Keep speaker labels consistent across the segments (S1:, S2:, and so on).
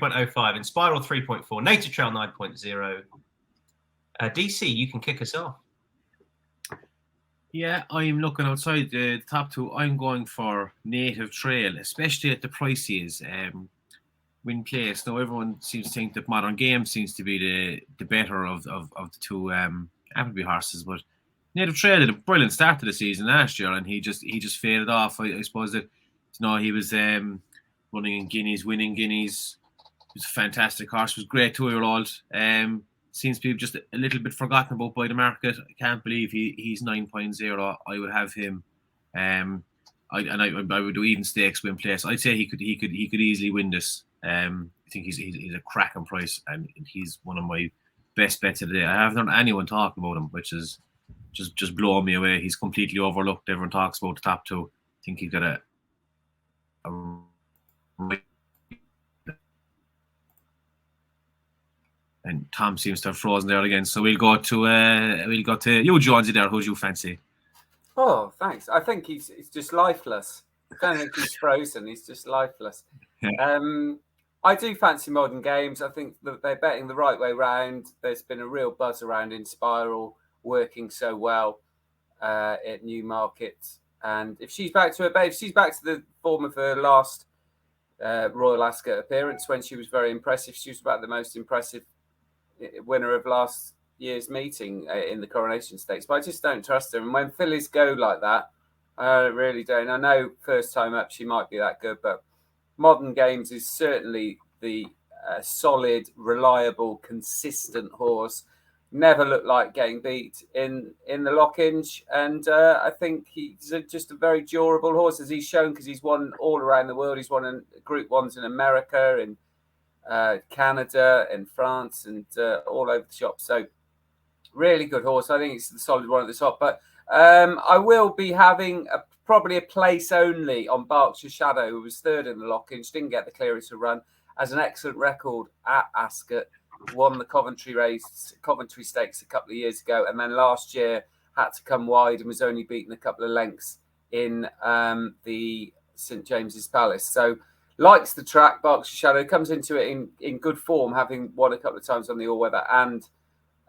S1: 3.05, in Spiral 3.4, Native Trail 9.0. DC, you can kick us off.
S2: Yeah, I'm looking outside the top two. I'm going for Native Trail, especially at the price he is. Win place. Now everyone seems to think that Modern Game seems to be the better of the two Appleby horses, but Native Trail did a brilliant start to the season last year, and he just faded off. I suppose that he was running in Guineas, winning Guineas. He was a fantastic horse. He was a great 2-year-old. Seems to be just a little bit forgotten about by the market. I can't believe he's 9.0. I would have him. I would do even stakes win place. I'd say he could easily win this. I think he's a cracking price, and he's one of my best bets of the day. I haven't heard anyone talking about him, which is just blowing me away. He's completely overlooked. Everyone talks about the top two. I think he's got a and Tom seems to have frozen there again. So we'll go to you, Jonesy. There, who do you fancy?
S3: Oh, thanks. I think he's just lifeless. I don't think he's frozen. He's just lifeless. Yeah. I do fancy Modern Games. I think that they're betting the right way round. There's been a real buzz around in Spiral working so well at Newmarket. And if she's back to her base, she's back to the form of her last Royal Ascot appearance when she was very impressive. She was about the most impressive winner of last year's meeting in the Coronation Stakes, but I just don't trust her. And when fillies go like that, I really don't. I know first time up she might be that good, but Modern Games is certainly the solid, reliable, consistent horse. Never looked like getting beat in the Lockinge, and I think he's just a very durable horse, as he's shown, because he's won all around the world. He's won in Group 1s in America, in Canada, and France, and all over the shop. So really good horse. I think it's the solid one at the top. But I will be having probably a place only on Berkshire Shadow, who was third in the Lockinge, didn't get the clearance to run, has an excellent record at Ascot, won the Coventry Stakes a couple of years ago, and then last year had to come wide and was only beaten a couple of lengths in the St James's Palace. So likes the track. Berkshire Shadow comes into it in good form, having won a couple of times on the all-weather and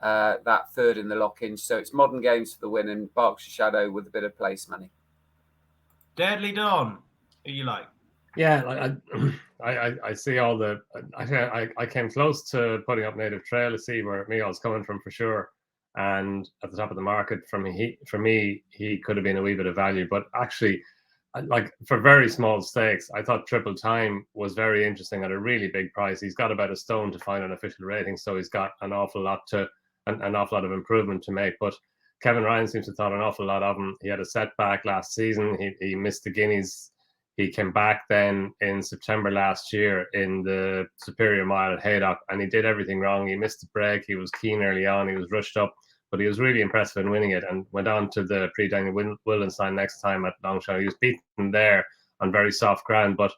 S3: that third in the Lockinge. So it's Modern Games for the win and Berkshire Shadow with a bit of place money.
S1: Deadly Donn, who you like?
S4: Yeah, I see all the. I came close to putting up Native Trail to see where Micheál's coming from for sure, and at the top of the market for me, he could have been a wee bit of value, but actually, like for very small stakes, I thought Triple Time was very interesting at a really big price. He's got about a stone to find an official rating, so he's got an awful lot of improvement to make. But Kevin Ryan seems to have thought an awful lot of him. He had a setback last season. He missed the Guineas. He came back then in September last year in the Superior Mile at Haydock, and he did everything wrong. He missed the break. He was keen early on. He was rushed up, but he was really impressive in winning it and went on to the Prix Wildenstein next time at Longchamp. He was beaten there on very soft ground, but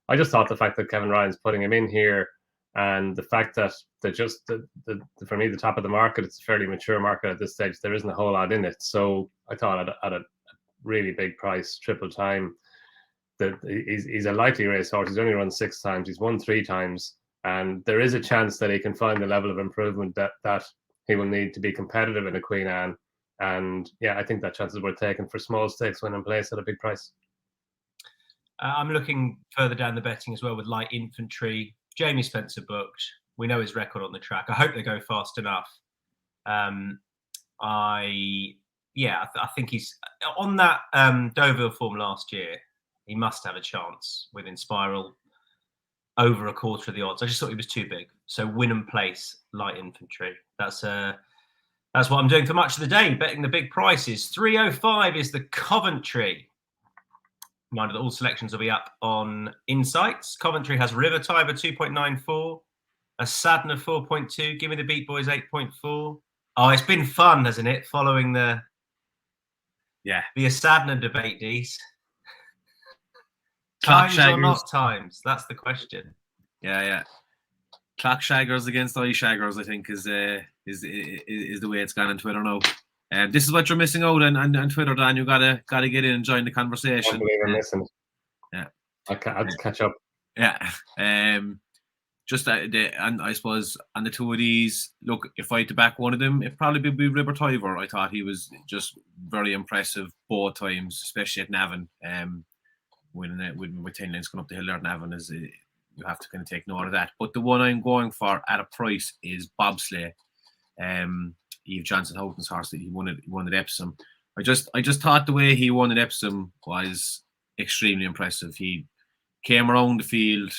S4: I just thought the fact that Kevin Ryan's putting him in here and the fact that for me, the top of the market, it's a fairly mature market at this stage. There isn't a whole lot in it. So I thought at a really big price, Triple Time, that he's a likely racehorse. He's only run 6 times. He's won 3 times. And there is a chance that he can find the level of improvement that he will need to be competitive in a Queen Anne. And yeah, I think that chance is worth taking for small stakes when in place at a big price.
S1: I'm looking further down the betting as well with Light Infantry. Jamie Spencer booked. We know his record on the track. I hope they go fast enough. I think he's on that Deauville form last year. He must have a chance within Spiral over a quarter of the odds. I just thought he was too big. So win and place Light Infantry. That's what I'm doing for much of the day, betting the big prices. 305 is the Coventry. Reminder that all selections will be up on Insights. Coventry has River Tiber 2.94, a Sadner 4.2. Give me the Beat Boys 8.4. Oh, it's been fun, hasn't it? Following the Sadner debate, Dees. Times or not times? That's the question.
S2: Yeah. Clock shaggers against eye shaggers, I think, is the way it's gone on Twitter now. This is what you're missing out on Twitter, Dan. You gotta get in and join the conversation.
S4: I can't believe I'm missing it.
S2: Yeah,
S4: I'll catch up.
S2: Yeah. and I suppose on the two of these, look, if I had to back one of them, it'd probably be River Tiver. I thought he was just very impressive both times, especially at Navan. With 10 lanes going up the hill there at Navan, you have to kind of take note of that. But the one I'm going for at a price is Bobsleigh. Eve Johnson Houghton's horse that he won at Epsom. I just thought the way he won at Epsom was extremely impressive. He came around the field,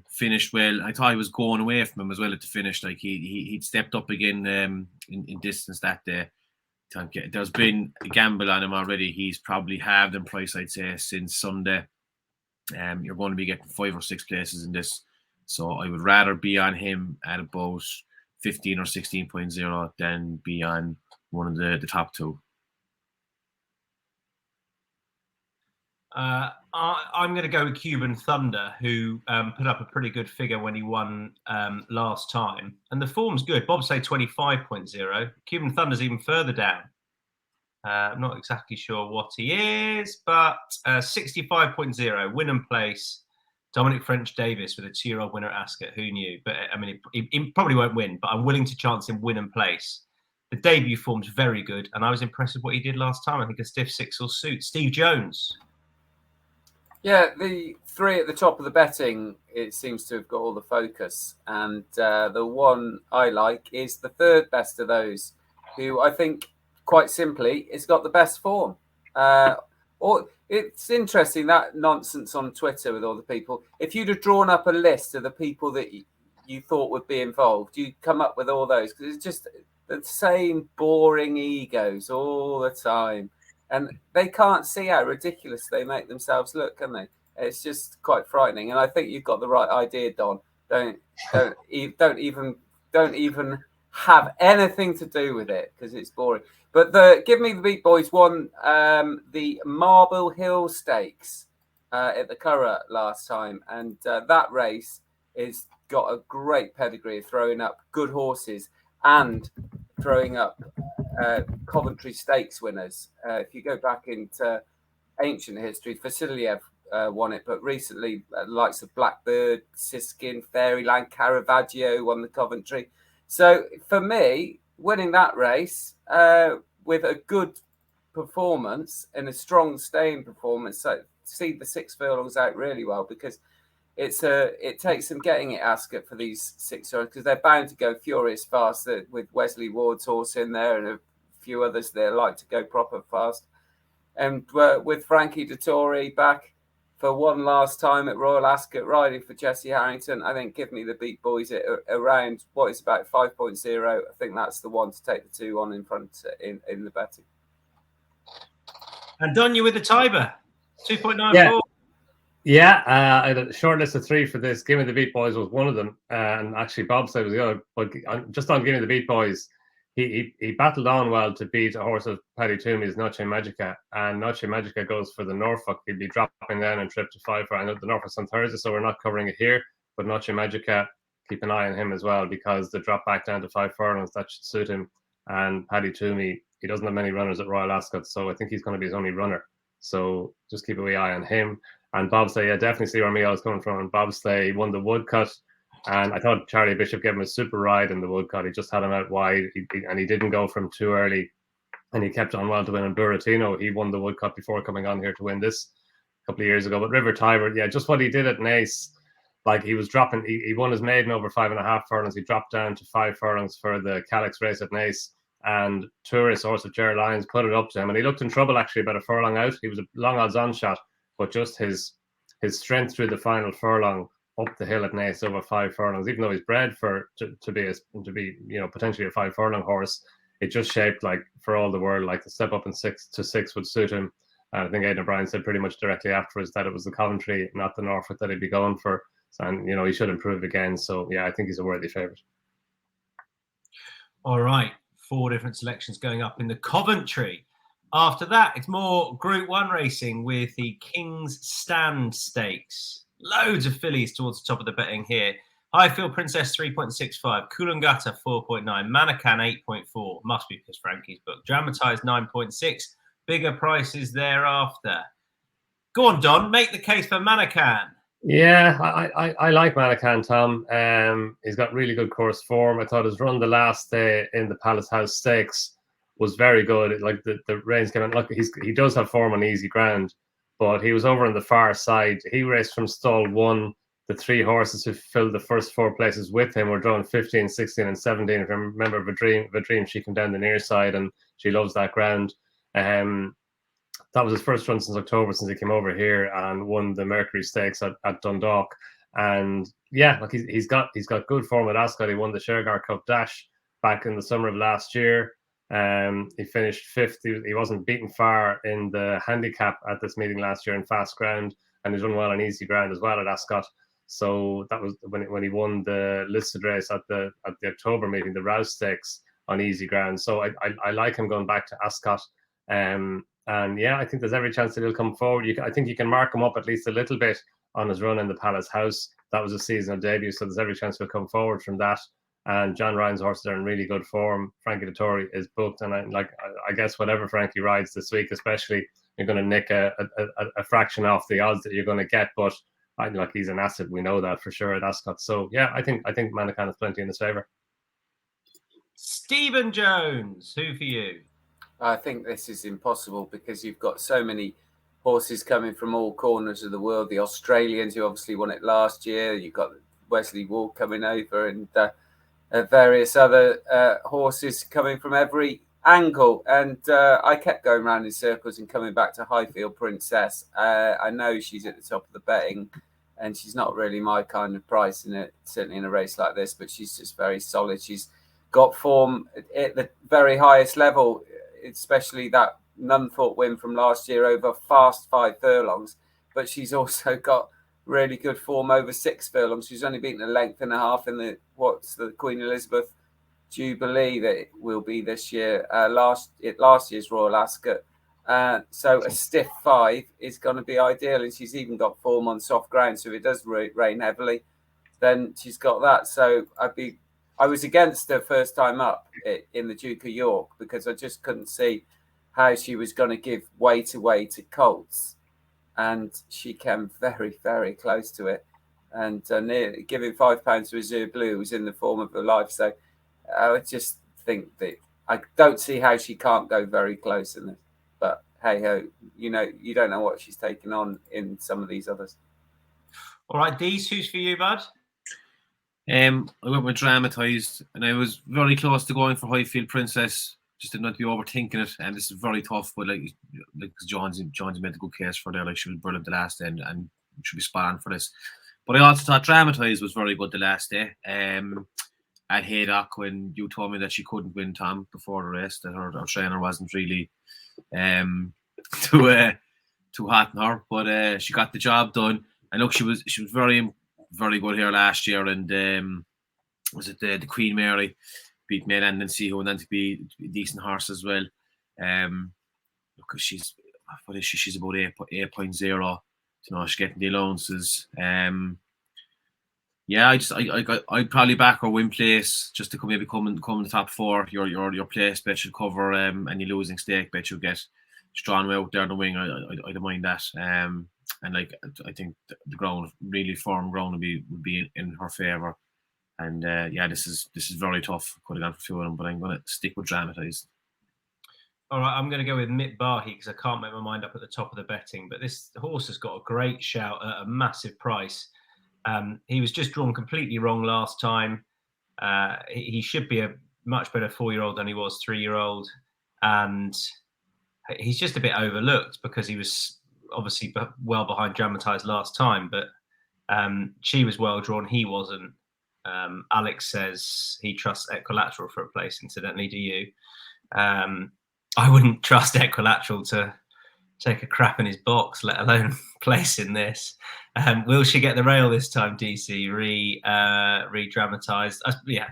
S2: finished well. I thought he was going away from him as well at the finish. Like he'd stepped up again in distance that day. There's been a gamble on him already. He's probably halved in price, I'd say, since Sunday. You're going to be getting 5 or 6 places in this. So I would rather be on him at about 15 or 16.0 than be on one of the top two.
S1: I'm going to go with Cuban Thunder, who put up a pretty good figure when he won last time. And the form's good. Bobsleigh 25.0. Cuban Thunder's even further down. I'm not exactly sure what he is, but 65.0. Win and place. Dominic French-Davis with a 2-year-old winner at Ascot. Who knew? But I mean, he probably won't win, but I'm willing to chance him win and place. The debut form's very good, and I was impressed with what he did last time. I think a stiff 6 will suit. Steve Jones.
S3: Yeah, the 3 at the top of the betting, it seems to have got all the focus. And the one I like is the third best of those, who I think, quite simply, has got the best form. It's interesting, that nonsense on Twitter with all the people. If you'd have drawn up a list of the people that you thought would be involved, you'd come up with all those. Because it's just the same boring egos all the time. And they can't see how ridiculous they make themselves look, can they? It's just quite frightening. And I think you've got the right idea, Don. Don't even have anything to do with it because it's boring. But Give Me the Beat Boys won the Marble Hill Stakes at the Curragh last time, and that race is got a great pedigree of throwing up good horses and throwing up Coventry Stakes winners. If you go back into ancient history, Vasiliev won it, but recently the likes of Blackbird, Siskin, Fairyland, Caravaggio won the Coventry. So for me, winning that race with a good performance and a strong staying performance, so see the 6 furlongs out really well, because it takes some getting it Ascot for these 6 year olds, because they're bound to go furious fast with Wesley Ward's horse in there and a few others that like to go proper fast. And with Frankie Dettori back for one last time at Royal Ascot riding for Jesse Harrington, I think Give Me the Beat Boys at around what is about 5.0. I think that's the one to take the 2 on in front in the betting.
S1: And Donn, you with the Tiber, 2.94.
S4: Yeah, I had a short list of 3 for this. Give Me the Beat Boys was one of them, and actually Bobsleigh was the other. But just on Give Me the Beat Boys, he battled on well to beat a horse of Paddy Toomey's Noche Magica, and Noche Magica goes for the Norfolk. He'd be dropping down and trip to 5 for. I know the Norfolk's on Thursday, so we're not covering it here. But Noche Magica, keep an eye on him as well, because the drop back down to 5 furlongs, that should suit him. And Paddy Toomey, he doesn't have many runners at Royal Ascot, so I think he's going to be his only runner. So just keep a wee eye on him. And Bobsleigh, yeah, definitely see where Micheál is coming from. And Bobsleigh won the Woodcut, and I thought Charlie Bishop gave him a super ride in the Woodcut. He just had him out wide, and he didn't go from too early, and he kept on well to win. And Buratino, he won the Woodcut before coming on here to win this a couple of years ago. But River Tiber, yeah, just what he did at Naas, like he was dropping, he won his maiden over 5.5 furlongs. He dropped down to 5 furlongs for the Calix race at Naas, and Tourist horse of Jerry Lyons put it up to him, and he looked in trouble actually about a furlong out. He was a long odds on shot, but just his strength through the final furlong up the hill at Naas over 5 furlongs, even though he's bred to be potentially a 5 furlong horse, it just shaped like for all the world, like the step up in 6 to 6 would suit him. And I think Aidan O'Brien said pretty much directly afterwards that it was the Coventry, not the Norfolk, that he'd be going for. And he should improve again. So yeah, I think he's a worthy favourite.
S1: All right, 4 different selections going up in the Coventry. After that, it's more Group 1 racing with the King's Stand Stakes. Loads of fillies towards the top of the betting here. Highfield Princess 3.65, Coolangatta 4.9, Manukau 8.4. Must be because Frankie's book. Dramatized 9.6. Bigger prices thereafter. Go on, Don. Make the case for Manukau.
S4: Yeah, I like Manukyan Tom. He's got really good course form. I thought his run the last day in the Palace House Stakes was very good. Like the reins came in. Look, he does have form on easy ground, but he was over on the far side. He raced from stall 1. The 3 horses who filled the first 4 places with him were drawn 15, 16, and 17. If I remember Vadream, she came down the near side, and she loves that ground. That was his first run since October, since he came over here and won the Mercury Stakes at Dundalk. And yeah, like he's got good form at Ascot. He won the Shergar Cup Dash back in the summer of last year. He finished 5th. He wasn't beaten far in the handicap at this meeting last year in fast ground, and he's run well on easy ground as well at Ascot. So that was when he won the listed race at the October meeting, the Rouse Stakes on easy ground. So I like him going back to Ascot. And yeah, I think there's every chance that he'll come forward. I think you can mark him up at least a little bit on his run in the Palace House. That was a seasonal debut, so there's every chance he'll come forward from that. And John Ryan's horses are in really good form. Frankie Dettori is booked, and I guess whatever Frankie rides this week, especially, you're going to nick a fraction off the odds that you're going to get. But he's an asset. We know that for sure at Ascot. So yeah, I think Manukyan has plenty in his favour.
S1: Stephen Jones, who for you?
S3: I think this is impossible because you've got so many horses coming from all corners of the world. The Australians, who obviously won it last year. You've got Wesley Ward coming over, and various other horses coming from every angle. And I kept going around in circles and coming back to Highfield Princess. I know she's at the top of the betting, and she's not really my kind of price in it, certainly in a race like this, but she's just very solid. She's got form at the very highest level, especially that Nunthorpe win from last year over fast 5 furlongs. But she's also got really good form over 6 furlongs. She's only beaten a length and a half in the Queen Elizabeth Jubilee that it will be this year. Last year's Royal Ascot. So a stiff 5 is going to be ideal, and she's even got form on soft ground. So if it does rain heavily, then she's got that. So I was against her first time up in the Duke of York because I just couldn't see how she was going to give weight away to Colts. And she came very, very close to it. And giving £5 to Azure Blue was in the form of her life. So I just think that I don't see how she can't go very close in this. But hey ho, you don't know what she's taken on in some of these others.
S1: All right, Dees, who's for you, bud?
S2: I went with Dramatised, and I was very close to going for Highfield Princess. Just didn't want to be overthinking it, and this is very tough. But like John's made a good case for there. Like, she was brilliant the last day, and should be spot on for this. But I also thought Dramatised was very good the last day. At Haydock, when you told me that she couldn't win, Tom, before the race, that her trainer wasn't really too hot on her, but she got the job done. And look, she was very, very good here last year, and was it the Queen Mary beat Mayland and Seaho, and then to be a decent horse as well. Look, she's about 8.0. She's getting the allowances. Yeah, I'd probably back her win place just to come in the top 4. Your place bet should cover, and your losing stake bet you'll get strong out there in the wing. I don't mind that. And like, I think the ground, really firm ground, would be in her favour. And yeah, this is very tough. Could have gone for a few of them, but I'm going to stick with Dramatised.
S1: All right, I'm going to go with Mitbahi because I can't make my mind up at the top of the betting. But this horse has got a great shout at a massive price. He was just drawn completely wrong last time. He should be a much better 4-year-old than he was 3-year-old. And he's just a bit overlooked because he was obviously well behind Dramatised last time. But she was well drawn. He wasn't. Alex says he trusts Equilateral for a place, incidentally. Do you? I wouldn't trust Equilateral to take a crap in his box, let alone place in this. Will she get the rail this time, DC? Re-dramatised? Yeah,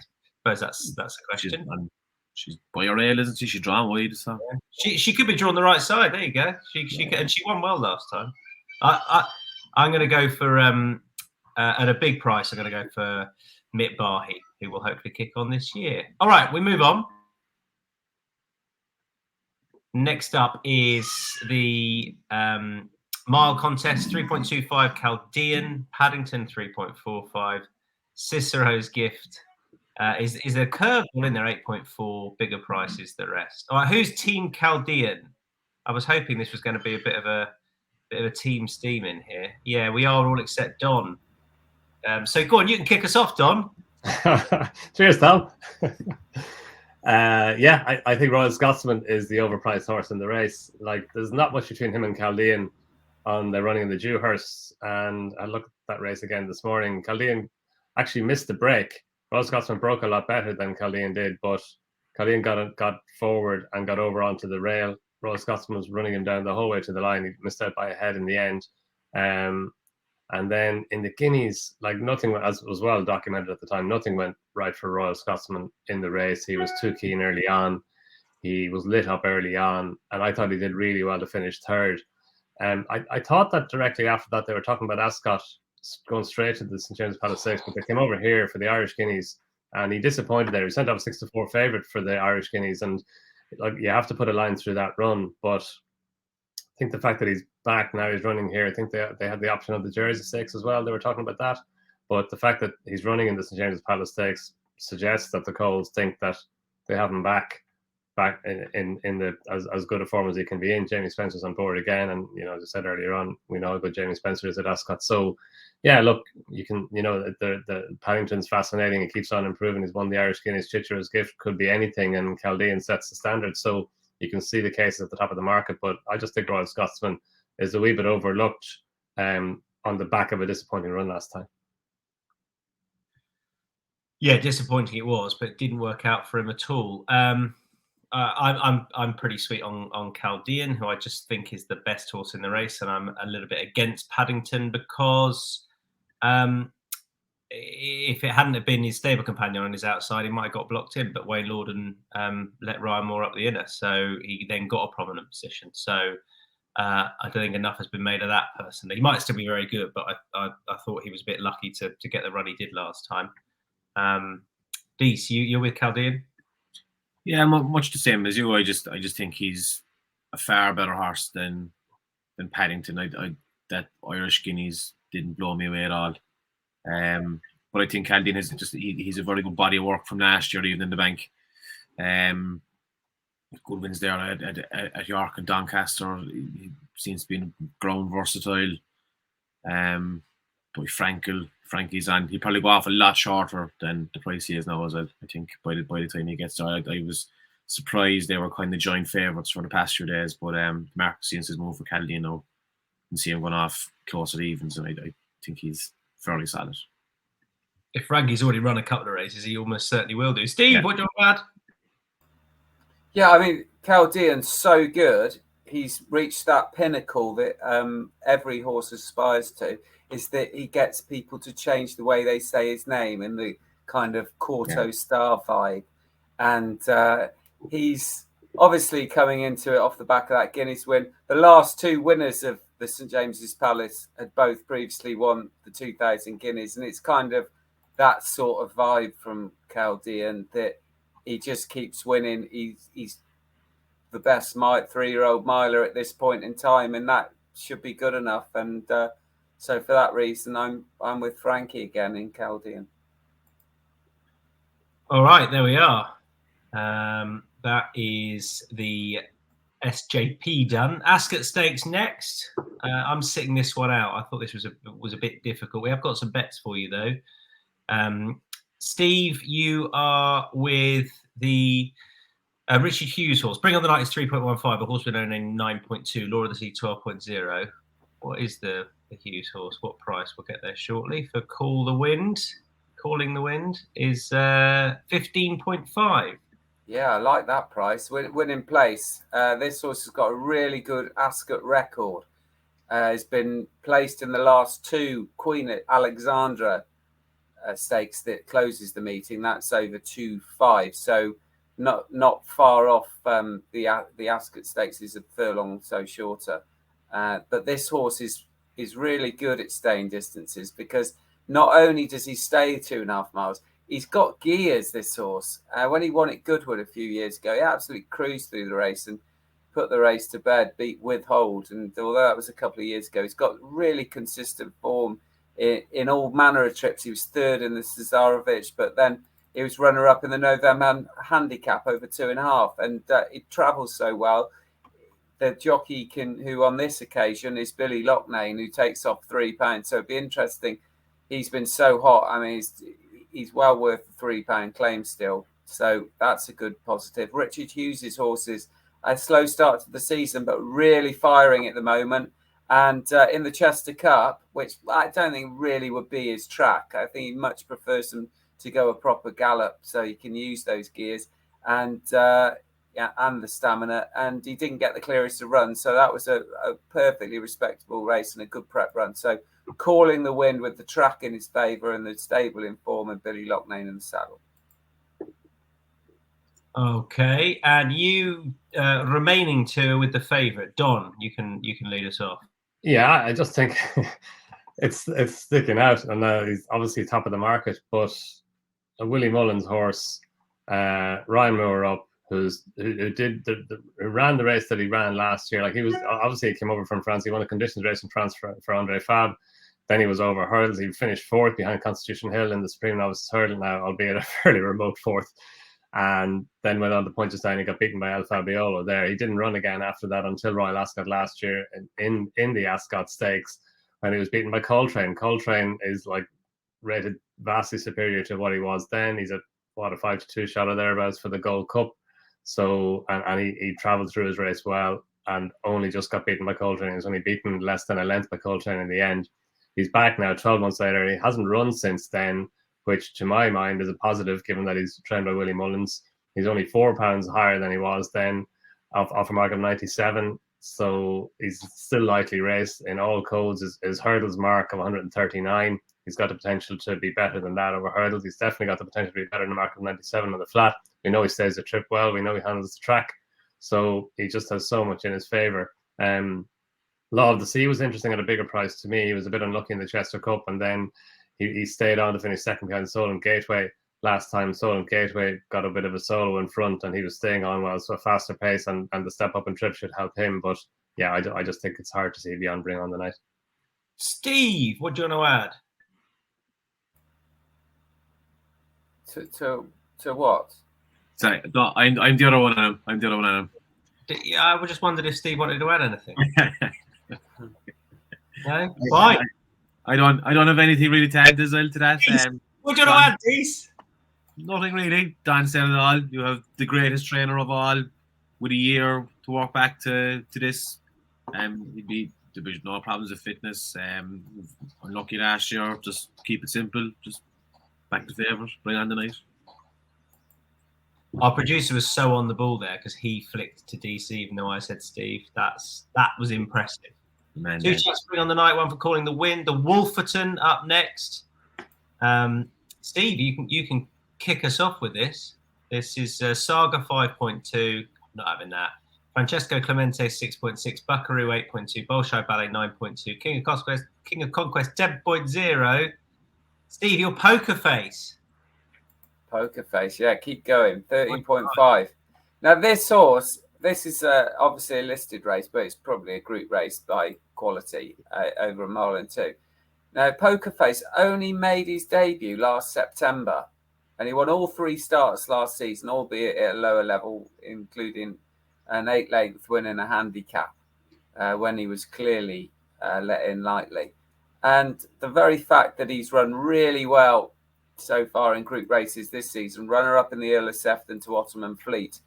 S1: I suppose that's a question.
S2: She's by her rail, isn't she? She's drawn wide. So.
S1: Yeah. She could be drawn the right side. There you go. And she won well last time. I'm going to go for at a big price. I'm going to go for Mitbahi, who will hopefully kick on this year. All right, we move on. Next up is the Mile contest 3.25 Chaldean, Paddington 3.45, Cicero's Gift. Is a curveball in there 8.4, bigger prices the rest. All right, who's Team Chaldean? I was hoping this was going to be a bit of a team steam in here. Yeah, we are all except Donn. So go on, you can kick us off, Donn.
S4: Cheers, Tom. I think Royal Scotsman is the overpriced horse in the race. Like, there's not much between him and Chaldean on the running in the Dewhurst. And I looked at that race again this morning. Chaldean actually missed the break. Royal Scotsman broke a lot better than Chaldean did, but Chaldean got forward and got over onto the rail. Royal Scotsman was running him down the whole way to the line. He missed out by a head in the end. And then in the Guineas, like, nothing, as was well documented at the time, nothing went right for Royal Scotsman in the race. He was too keen early on. He was lit up early on, and I thought he did really well to finish third. I thought that directly after that they were talking about Ascot going straight to the St James Palace Stakes, but they came over here for the Irish Guineas, and he disappointed there. He sent up a 6-4 favourite for the Irish Guineas, and like, you have to put a line through that run. But I think the fact that he's back now, he's running here. I think they had the option of the Jersey Stakes as well. They were talking about that, but the fact that he's running in the St James Palace Stakes suggests that the Coles think that they have him back in the as good a form as he can be in. Jamie Spencer's on board again, and as I said earlier on, we know how good Jamie Spencer is at Ascot. So yeah, look, you can the Paddington's fascinating. He keeps on improving. He's won the Irish Guineas. Cicero's Gift could be anything, and Chaldean sets the standard. So you can see the cases at the top of the market, but I just think Royal Scotsman is a wee bit overlooked on the back of a disappointing run last time.
S1: Yeah, disappointing it was, but it didn't work out for him at all. I'm pretty sweet on Chaldean, who I just think is the best horse in the race, and I'm a little bit against Paddington because if it hadn't have been his stable companion on his outside, he might have got blocked in. But Wayne Lorden let Ryan Moore up the inner, so he then got a prominent position. So I don't think enough has been made of that personally. He might still be very good, but I thought he was a bit lucky to get the run he did last time. Deasy, you're with Chaldean?
S2: Yeah, much the same as you. I just think he's a far better horse than Paddington. That Irish Guineas didn't blow me away at all. But I think Chaldean is he's a very good body of work from last year, even in the bank. Good wins there at York and Doncaster. He seems to be ground versatile. But Frankie's on. He'll probably go off a lot shorter than the price he is now as well. I think by the time he gets there, I was surprised they were kind of joint favourites for the past few days. But Mark seems his move for Chaldean now, and see him going off closer to evens, and I think he's fairly solid.
S1: If Frankie's already run a couple of races, he almost certainly will do. Steve, what do you want?
S3: Yeah, I mean, Chaldean's so good. He's reached that pinnacle that every horse aspires to, is that he gets people to change the way they say his name in the kind of Quarto Star vibe. And he's obviously coming into it off the back of that Guineas win. The last two winners of the St James's Palace had both previously won the 2000 Guineas. And it's kind of that sort of vibe from Chaldean that he just keeps winning. He's the best 3-year-old miler at this point in time, and that should be good enough. And so for that reason, I'm with Frankie again in Chaldean.
S1: All right, there we are. That is the SJP done. Ascot Stakes next. I'm sitting this one out. I thought this was a bit difficult. We have got some bets for you though. Steve, you are with the Richard Hughes horse. Bring on the Night is 3.15. A horse with own in 9.2. Law of the Sea 12.0. What is the Hughes horse? What price? We'll get there shortly. For Calling the Wind is 15.5.
S3: Yeah, I like that price. Winning place. This horse has got a really good Ascot record. It's been placed in the last two Queen Alexandra stakes that closes the meeting. That's over 2.5. So not far off the Ascot Stakes is a furlong so shorter. But this horse is really good at staying distances, because not only does he stay 2.5 miles, he's got gears, this horse. When he won at Goodwood a few years ago, he absolutely cruised through the race, and put the race to bed, beat Withhold. And although that was a couple of years ago, he's got really consistent form in all manner of trips. He was third in the Cesarovic, but then he was runner-up in the November handicap over 2.5. And it travels so well. The jockey who on this occasion is Billy Loughnane, who takes off £3. So it'd be interesting. He's been so hot. I mean, he's well worth the £3 claim still. So that's a good positive. Richard Hughes's horses, a slow start to the season, but really firing at the moment. And in the Chester Cup, which I don't think really would be his track. I think he much prefers them to go a proper gallop so he can use those gears. And and the stamina, and he didn't get the clearance to run, so that was a perfectly respectable race and a good prep run. So calling the wind with the track in his favour and the stable in form, and Billy Loughnane in the saddle.
S1: Okay, and you remaining two with the favourite, Donn. You can lead us off.
S4: Yeah, I just think it's sticking out, and he's obviously top of the market. But a Willie Mullins horse, Ryan Moore up, who ran the race that he ran last year. Like, he was obviously, he came over from France. He won a conditions race in France for Andre Fab. Then he was over hurdles. He finished fourth behind Constitution Hill in the Supreme Novice Hurdle, now albeit a fairly remote fourth. And then went on to Punchestown. He got beaten by El Fabiolo there. He didn't run again after that until Royal Ascot last year in the Ascot Stakes, when he was beaten by Coltrane. Coltrane is like rated vastly superior to what he was then. He's a 5-2 shot or thereabouts for the Gold Cup. So, and he travelled through his race well, and only just got beaten by Coltrane. He was only beaten less than a length by Coltrane in the end. He's back now 12 months later. He hasn't run since then, which to my mind is a positive, given that he's trained by Willie Mullins. He's only £4 higher than he was then, off a mark of 97. So he's still lightly raced in all codes. His hurdles mark of 139. He's got the potential to be better than that over hurdles. He's definitely got the potential to be better than the mark of 97 on the flat. We know he stays the trip well. We know he handles the track. So he just has so much in his favour. Law of the Sea was interesting at a bigger price to me. He was a bit unlucky in the Chester Cup, and then he stayed on to finish second behind Solent Gateway. Last time Solent Gateway got a bit of a solo in front, and he was staying on well, so a faster pace and the step up in trip should help him. But yeah, I just think it's hard to see beyond Bring on the Night.
S1: Steve, what do you want to add?
S3: To what?
S2: Sorry, no, I'm the other one of them.
S1: Yeah, I just wondered if Steve wanted to add anything. No? Fine.
S2: I don't have anything really to add as well to that.
S1: What do you want to add, Dees?
S2: Nothing really. Donn said it all. You have the greatest trainer of all, with a year to walk back to this. He'd be no problems with fitness. Unlucky last year. Just keep it simple. Just back to favourite. Bring on the night.
S1: Our producer was so on the ball there because he flicked to DC, even though I said Steve. That was impressive.
S2: Man,
S1: Two shots Bring on the Night, one for calling the wind. The Wolferton up next. Steve, you can kick us off with this. This is Saga 5.2. Not having that. Francesco Clemente 6.6. Buckaroo 8.2. Bolshoi Ballet 9.2. King of Conquest 10.0. Steve, your poker face.
S3: Poker face, yeah, keep going. 13.5. Now this horse, this is obviously a listed race, but it's probably a group race by quality over a mile and two. Now Poker Face only made his debut last September, and he won all 3 starts last season, albeit at a lower level, including an 8-length win and a handicap when he was clearly let in lightly. And the very fact that he's run really well so far in group races this season, runner-up in the Earl of Sefton to Ottoman Fleet,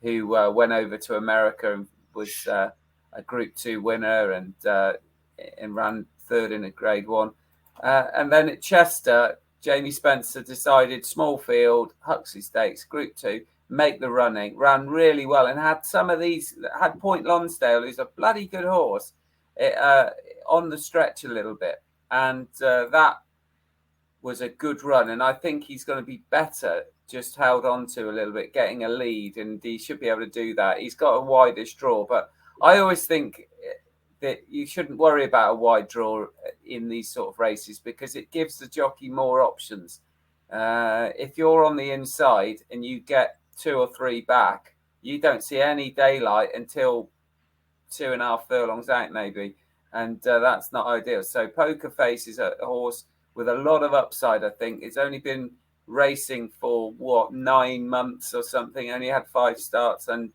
S3: who went over to America and was a Group 2 winner and ran third in a Grade 1. And then at Chester, Jamie Spencer decided small field, Huxley Stakes, Group 2, make the running, ran really well, and had some of these, had Point Lonsdale, who's a bloody good horse, on the stretch a little bit. And that was a good run, and I think he's going to be better just held on to a little bit, getting a lead, and he should be able to do that. He's got a widish draw, but I always think that you shouldn't worry about a wide draw in these sort of races because it gives the jockey more options. If you're on the inside and you get 2 or 3 back, you don't see any daylight until 2.5 furlongs out, maybe, and that's not ideal. So Poker Face is a horse with a lot of upside. I think it's only been racing for 9 months or something. Only had 5 starts, and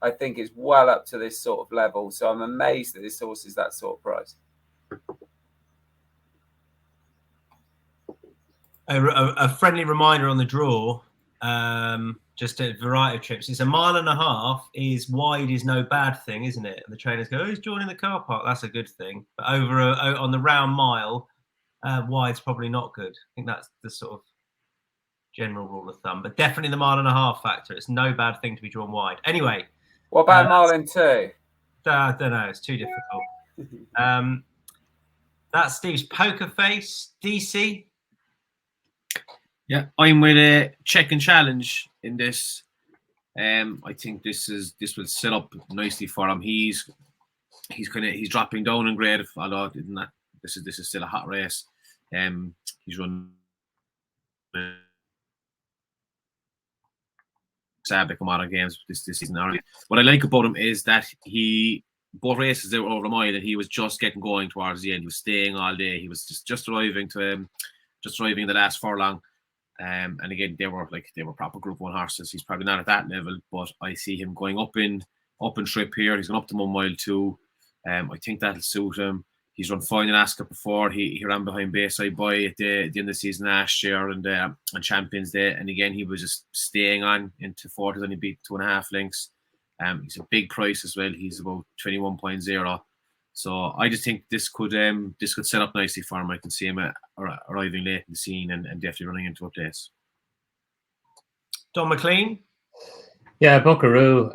S3: I think it's well up to this sort of level. So I'm amazed that this horse is that sort of price.
S1: A friendly reminder on the draw, just a variety of trips. It's 1.5 miles. Is wide is no bad thing, isn't it? And the trainers go, "Oh, he's joining the car park. That's a good thing." But on the round mile, wide's probably not good. I think that's the sort of general rule of thumb. But definitely the 1.5 mile factor. It's no bad thing to be drawn wide. Anyway,
S3: what about mile and 2?
S1: I don't know. It's too difficult. That's Steve's Poker Face. Deasy.
S2: Yeah, I'm with a check and challenge in this. I think this will set up nicely for him. He's dropping down in grade, although this is still a hot race. He's run sadly come out of games this season already. What I like about him is that both races they were over a mile and he was just getting going towards the end. He was staying all day. He was just arriving the last furlong. And again, they were proper Group 1 horses. He's probably not at that level, but I see him going up in trip here. He's going up to 1 mile 2. I think that'll suit him. He's run fine in Ascot before. He ran behind Bayside Boy at the end of the season last year and on Champions Day. And again, he was just staying on into 40s and he beat 2.5 lengths. He's a big price as well. He's about 21.0. So I just think this could set up nicely for him. I can see him arriving late in the scene and definitely running into a place.
S1: Donn McClean.
S4: Yeah, Buckaroo.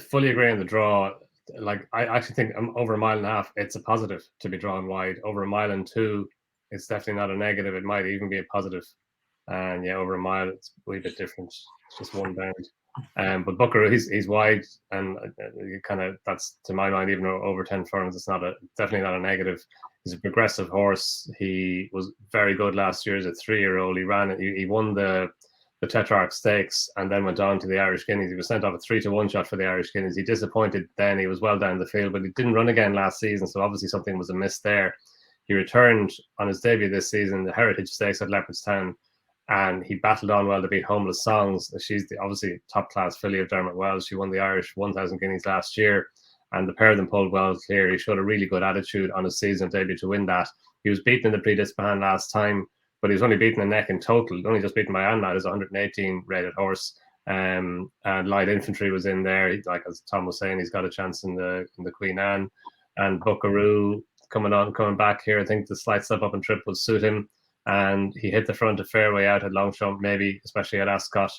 S4: Fully agree on the draw. Like I actually think over 1.5 miles, it's a positive to be drawn wide. Over 1 mile and 2, it's definitely not a negative. It might even be a positive. And yeah, over 1 mile, it's a wee bit different. It's just one bound. But Buckaroo, he's wide, and kind of that's to my mind, even over 10 furlongs, it's definitely not a negative. He's a progressive horse. He was very good last year as a 3-year-old. He won the Tetrarch Stakes and then went on to the Irish Guineas. He was sent off a 3-1 shot for the Irish Guineas. He disappointed then. He was well down the field, but he didn't run again last season, so obviously something was amiss there. He returned on his debut this season, the Heritage Stakes at Leopardstown, and he battled on well to beat Homeless Songs. She's obviously top-class filly of Dermot Wells. She won the Irish 1,000 guineas last year, and the pair of them pulled well clear. He showed a really good attitude on his season debut to win that. He was beaten in the Prix d'Espagne last time, but he was only beaten a neck in total. Only just beaten by Anmat as a 118 rated horse. And Light Infantry was in there. Like as Tom was saying, he's got a chance in the Queen Anne. And Buckaroo coming back here. I think the slight step up and trip will suit him. And he hit the front of fairway out at Longchamp, maybe, especially at Ascot.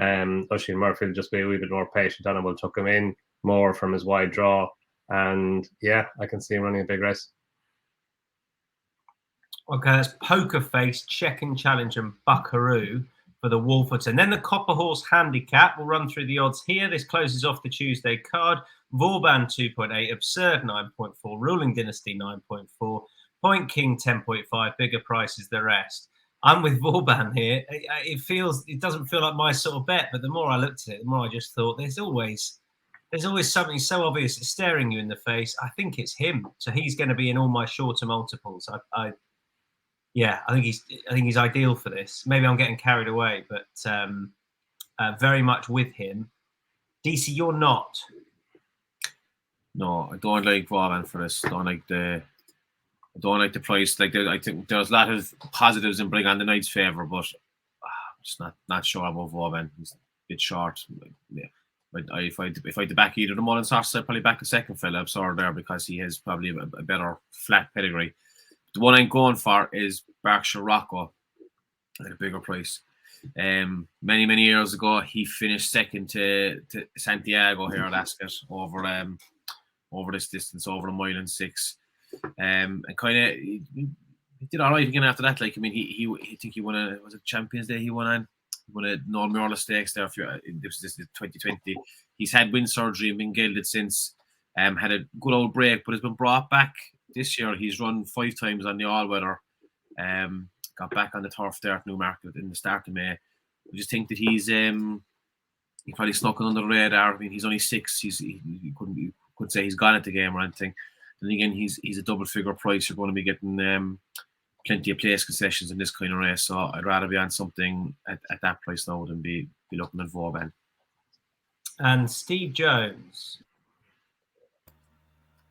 S4: Oisin Murphy will just be a wee bit more patient on him. Will tuck him in more from his wide draw. And yeah, I can see him running a big race.
S1: Okay, that's Poker Face, Check and Challenge, and Buckaroo for the Wolferton. Then the Copper Horse Handicap. We'll run through the odds here. This closes off the Tuesday card. Vauban 2.8, Absurd 9.4, Ruling Dynasty 9.4, Point King 10.5. Bigger prices the rest. I'm with Vauban here. It doesn't feel like my sort of bet, but the more I looked at it, the more I just thought there's always something so obvious it's staring you in the face. I think it's him. So he's going to be in all my shorter multiples. I think he's ideal for this. Maybe I'm getting carried away, but very much with him. Deasy, you're not.
S2: No, I don't like Vauban for this. I don't like the price. I think there's a lot of positives in Bring on the Knight's favour, but I'm just not sure about Vauban. He's a bit short. Yeah. If I had to back either the Mullins horse, I'd probably back the second fella, Absurd, there, because he has probably a better flat pedigree. The one I'm going for is Berkshire Rocco at a bigger price. Many years ago, he finished second to Santiago here at Ascot over this distance, over 1 mile and 6. And kind of he did all right again after that. Like, I mean, I think he won was it Champions Day? He won a North Muirla Stakes there. This is 2020. He's had wind surgery and been gelded since. Had a good old break, but has been brought back this year. He's run 5 times on the all-weather. Got back on the turf there at Newmarket in the start of May. I just think that he's he probably snuck under the radar. I mean, he's only 6. He could say he's gone at the game or anything. And again, he's a double figure price. You're going to be getting plenty of place concessions in this kind of race. So I'd rather be on something at that price now than be looking at Vauban.
S1: And Steve Jones.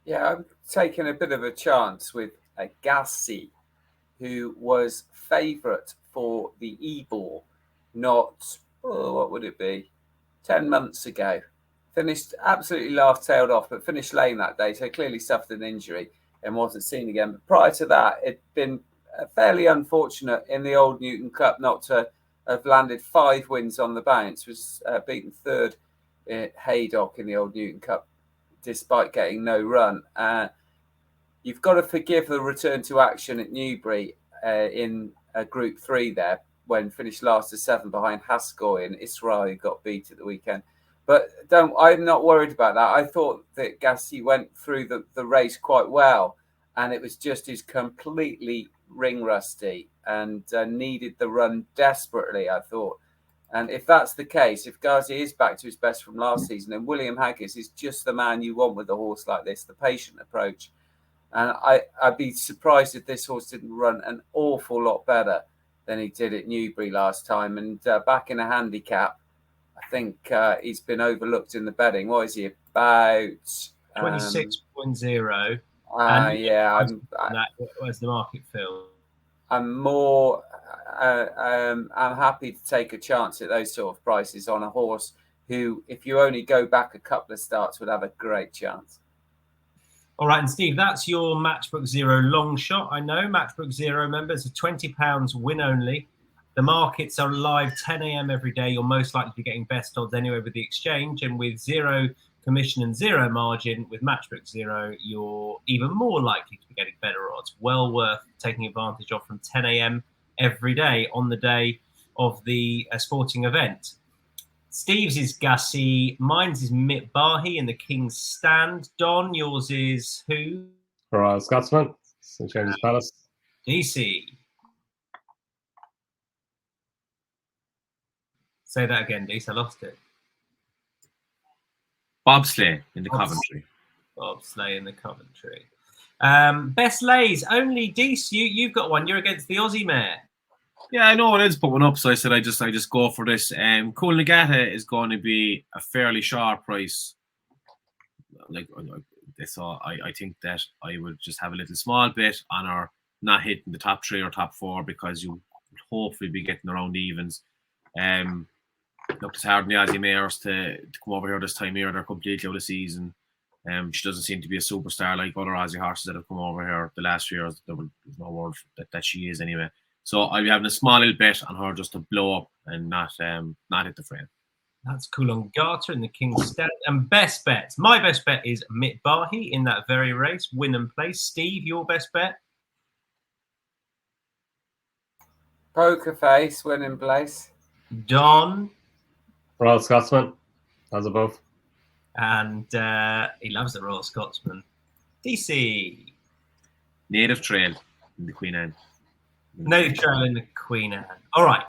S3: Yeah, I'm taking a bit of a chance with a Deasy, who was favourite for the Ebor, not, what would it be, 10 months ago. Finished absolutely laugh-tailed off, but finished lame that day, so clearly suffered an injury and wasn't seen again. But prior to that, it'd been fairly unfortunate in the Old Newton Cup not to have landed 5 wins on the bounce. Was beaten 3rd at Haydock in the Old Newton Cup, despite getting no run. You've got to forgive the return to action at Newbury in Group 3 there, when finished last to 7 behind Haskoy and Israel, who got beat at the weekend. But I'm not worried about that. I thought that Deasy went through the race quite well, and it was just he's completely ring rusty and needed the run desperately, I thought. And if that's the case, if Deasy is back to his best from last season, then William Haggis is just the man you want with a horse like this, the patient approach. And I'd be surprised if this horse didn't run an awful lot better than he did at Newbury last time. And back in a handicap, I think he's been overlooked in the betting. What is he, about
S1: 26.0.
S3: Yeah.
S1: Where's the market feel?
S3: I'm more. I'm happy to take a chance at those sort of prices on a horse who, if you only go back a couple of starts, would have a great chance.
S1: All right, and Steve, that's your Matchbook Zero long shot. I know Matchbook Zero members are £20 win only. The markets are live 10 a.m. every day. You're most likely to be getting best odds anyway with the exchange, and with zero commission and zero margin with Matchbook Zero, you're even more likely to be getting better odds. Well worth taking advantage of from 10 a.m. every day on the day of the sporting event. Steve's is Deasy, mine's is Mitbahi in the King's Stand. Donn, yours is who?
S4: Royal Scotsman, St James's Palace.
S1: Deasy. Say that again, Deasy. I lost it.
S2: Bobsleigh in the Coventry.
S1: Bobsleigh in the Coventry. Best lays, only Deasy. You've got one. You're against the Aussie mare.
S2: Yeah, I know it is put one up, so I said I just go for this. Cool Nagata is going to be a fairly sharp price. So I think that I would just have a little small bit on her not hitting the top 3 or top 4, because you would hopefully be getting around the evens. Look, it's hard on the Aussie mares to come over here this time of year. They're completely out of season. She doesn't seem to be a superstar like other Aussie horses that have come over here the last few years. There's no word that she is anyway. So I'll be having a small little bet on her just to blow up and not hit the frame.
S1: That's Coolangatta in the King's Stand. And best bets. My best bet is Mitbahi in that very race. Win and place. Steve, your best bet?
S3: Poker Face, win in place.
S1: Donn.
S4: Royal Scotsman, as above.
S1: And he loves the Royal Scotsman. Deasy.
S2: Native Trail in the Queen Anne.
S1: Native Trail in the Queen Anne. All right.